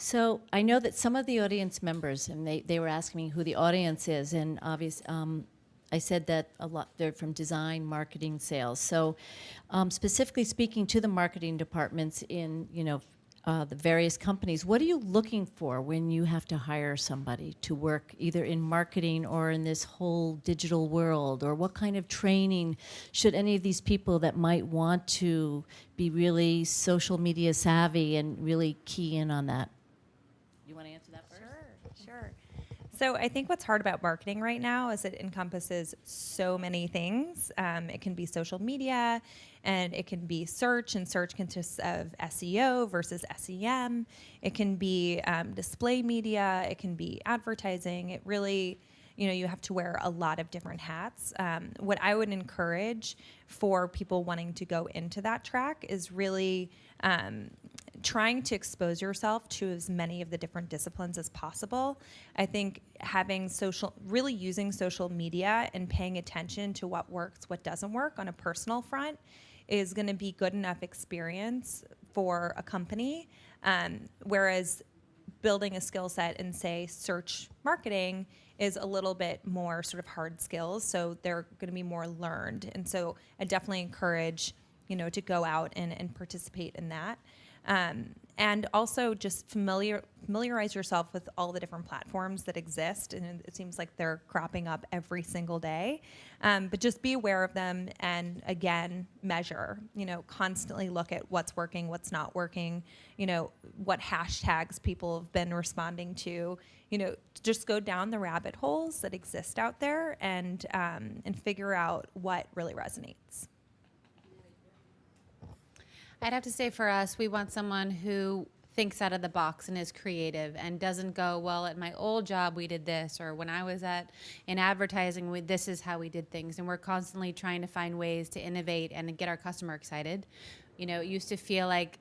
So I know that some of the audience members, and they were asking me who the audience is, and I said that a lot, they're from design, marketing, sales. So specifically speaking to the marketing departments in, the various companies, what are you looking for when you have to hire somebody to work either in marketing or in this whole digital world? Or what kind of training should any of these people that might want to be really social media savvy and really key in on that? You want to answer that first? Sure. So I think what's hard about marketing right now is it encompasses so many things. It can be social media, and it can be search, and search consists of SEO versus SEM. It can be display media. It can be advertising. It really, you have to wear a lot of different hats. What I would encourage for people wanting to go into that track is really trying to expose yourself to as many of the different disciplines as possible. I think really using social media and paying attention to what works, what doesn't work on a personal front is going to be good enough experience for a company. Whereas building a skill set in, say, search marketing is a little bit more sort of hard skills. So they're going to be more learned. And so I definitely encourage, to go out and participate in that. And also just familiarize yourself with all the different platforms that exist. And it seems like they're cropping up every single day. But just be aware of them and, again, measure. Constantly look at what's working, what's not working, what hashtags people have been responding to. Just go down the rabbit holes that exist out there and figure out what really resonates. I'd have to say for us, we want someone who thinks out of the box and is creative and doesn't go, well, at my old job we did this, or when I was in advertising, this is how we did things. And we're constantly trying to find ways to innovate and get our customer excited. It used to feel like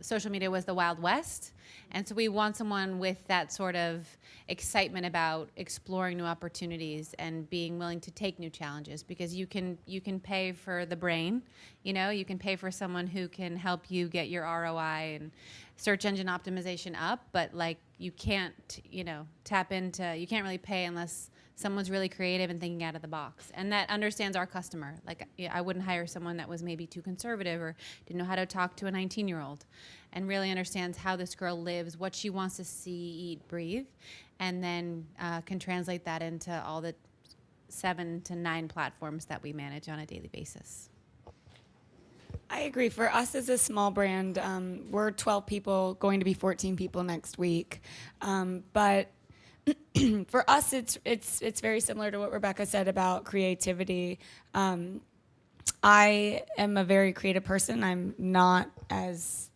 social media was the Wild West. And so we want someone with that sort of excitement about exploring new opportunities and being willing to take new challenges, because you can pay for the brain, you can pay for someone who can help you get your ROI and search engine optimization up, but you can't, you can't really pay unless someone's really creative and thinking out of the box and that understands our customer. I wouldn't hire someone that was maybe too conservative or didn't know how to talk to a 19-year-old and really understands how this girl lives, what she wants to see, eat, breathe, and then can translate that into all the 7 to 9 platforms that we manage on a daily basis. I agree. For us as a small brand, we're 12 people, going to be 14 people next week. But for us, it's very similar to what Rebecca said about creativity. I am a very creative person. I'm not as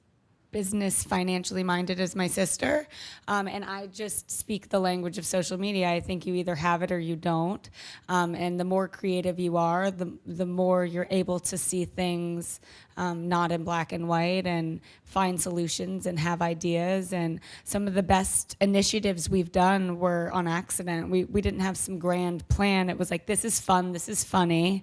business financially minded as my sister, and I just speak the language of social media. I think you either have it or you don't, and the more creative you are, the more you're able to see things not in black and white and find solutions and have ideas. And some of the best initiatives we've done were on accident. We didn't have some grand plan. It was like, this is fun, this is funny.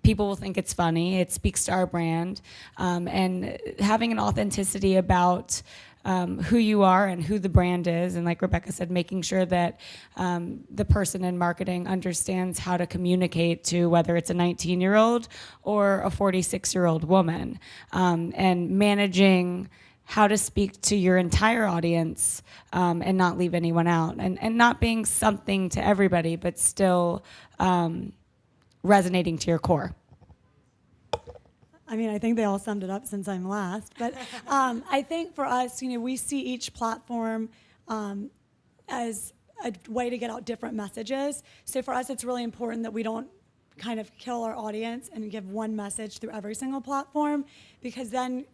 People will think it's funny. It speaks to our brand. And having an authenticity about who you are and who the brand is. And like Rebecca said, making sure that the person in marketing understands how to communicate to whether it's a 19-year-old or a 46-year-old woman. And managing how to speak to your entire audience and not leave anyone out. And not being something to everybody, but still resonating to your core. I mean, I think they all summed it up since I'm last. But I think for us, we see each platform as a way to get out different messages. So for us, it's really important that we don't kind of kill our audience and give one message through every single platform, because then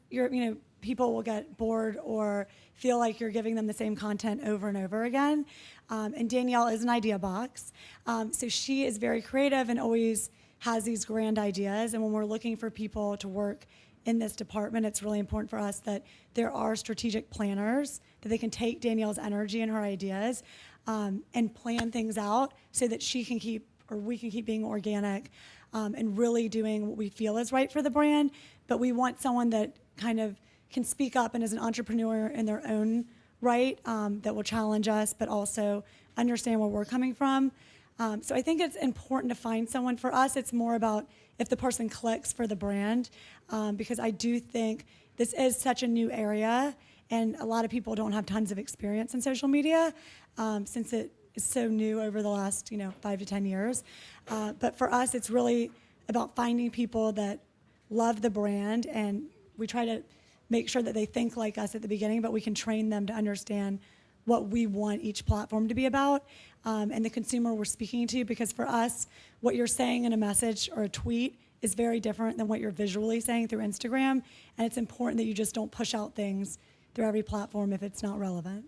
people will get bored or feel like you're giving them the same content over and over again. And Danielle is an idea box. So she is very creative and always has these grand ideas. And when we're looking for people to work in this department, it's really important for us that there are strategic planners, that they can take Danielle's energy and her ideas and plan things out so that we can keep being organic and really doing what we feel is right for the brand. But we want someone that kind of can speak up and is an entrepreneur in their own right? That will challenge us, but also understand where we're coming from. So I think it's important to find someone. For us, it's more about if the person clicks for the brand, because I do think this is such a new area, and a lot of people don't have tons of experience in social media, since it is so new over the last 5 to 10 years. But for us, it's really about finding people that love the brand, and we try to make sure that they think like us at the beginning, but we can train them to understand what we want each platform to be about, and the consumer we're speaking to, because for us, what you're saying in a message or a tweet is very different than what you're visually saying through Instagram, and it's important that you just don't push out things through every platform if it's not relevant.